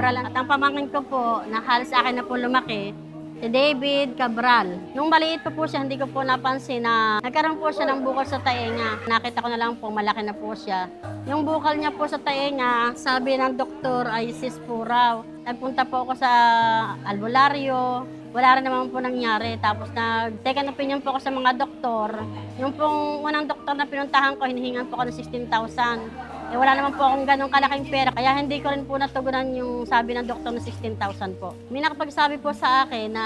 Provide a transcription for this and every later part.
Cabral. At ang pamangkin ko po, na halos sa akin na po lumaki, si David Cabral. Nung maliit pa po siya, hindi ko po napansin na nagkaroon po siya ng bukol sa tainga. Nakita ko na lang po, malaki na po siya. Yung bukol niya po sa tainga, sabi ng doktor ay cyst po raw. Nagpunta po ako sa albularyo, wala rin naman po nangyari. Tapos nag-second opinion po ako sa mga doktor. Yung pong unang doktor na pinuntahan ko, hinihingan po ako ng 16,000. Eh, wala naman po akong ganong kalaking pera, kaya hindi ko rin po natugunan yung sabi ng doktor na 16,000 po. May nakapagsabi po sa akin na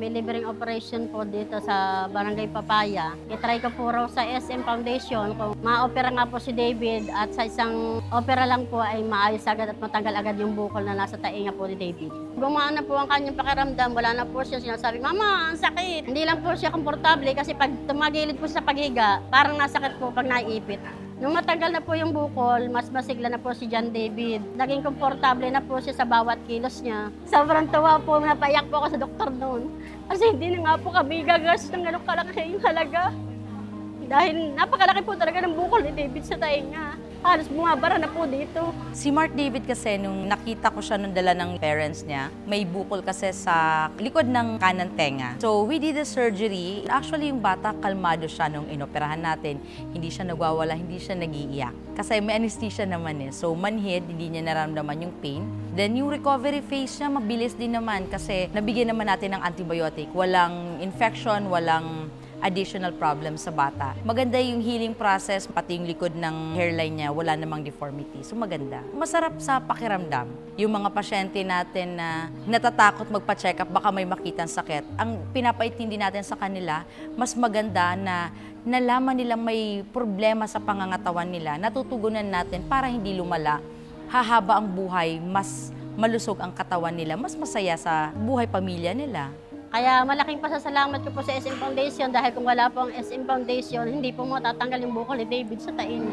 may libreng operation po dito sa Barangay Papaya. I-try ko po raw sa SM Foundation kung ma-opera nga po si David at sa isang opera lang po ay maayos agad at matanggal agad yung bukol na nasa tainga po ni David. Gumaan na po ang kanyang pakiramdam, wala na po siya sinasabi, "Mama, ang sakit." Hindi lang po siya komportable kasi pag tumagilid po sa paghiga, parang nasakit po pag naiipit. Nung matagal na po yung bukol, mas masigla na po si John David. Naging komportable na po siya sa bawat kilos niya. Sobrang tawa po, napaiyak po ako sa doktor noon. Kasi hindi na nga po kami gagas ng ganong kalaki yung halaga. Dahil napakalaki po talaga ng bukol ni David sa tainga. Halos bumabara na po dito. Si Mark David kasi, nung nakita ko siya nung dala ng parents niya, may bukol kasi sa likod ng kanan tenga. So, we did the surgery. Actually, yung bata, kalmado siya nung inoperahan natin. Hindi siya nagwawala, hindi siya nag-iiyak. Kasi may anesthesia naman eh. So, manhid, hindi niya naramdaman yung pain. Then, yung recovery phase niya, mabilis din naman kasi nabigyan naman natin ng antibiotic. Walang infection, walang additional problem sa bata. Maganda yung healing process, pati yung likod ng hairline niya, wala namang deformity. So maganda. Masarap sa pakiramdam. Yung mga pasyente natin na natatakot magpa-check up, baka may makitang sakit, ang pinapaintindi natin sa kanila, mas maganda na nalaman nilang may problema sa pangangatawan nila, natutugunan natin para hindi lumala, hahaba ang buhay, mas malusog ang katawan nila, mas masaya sa buhay pamilya nila. Kaya malaking pasasalamat ko po sa SM Foundation dahil kung wala po ang SM Foundation, hindi po matatanggal yung bukol ni David sa tainga.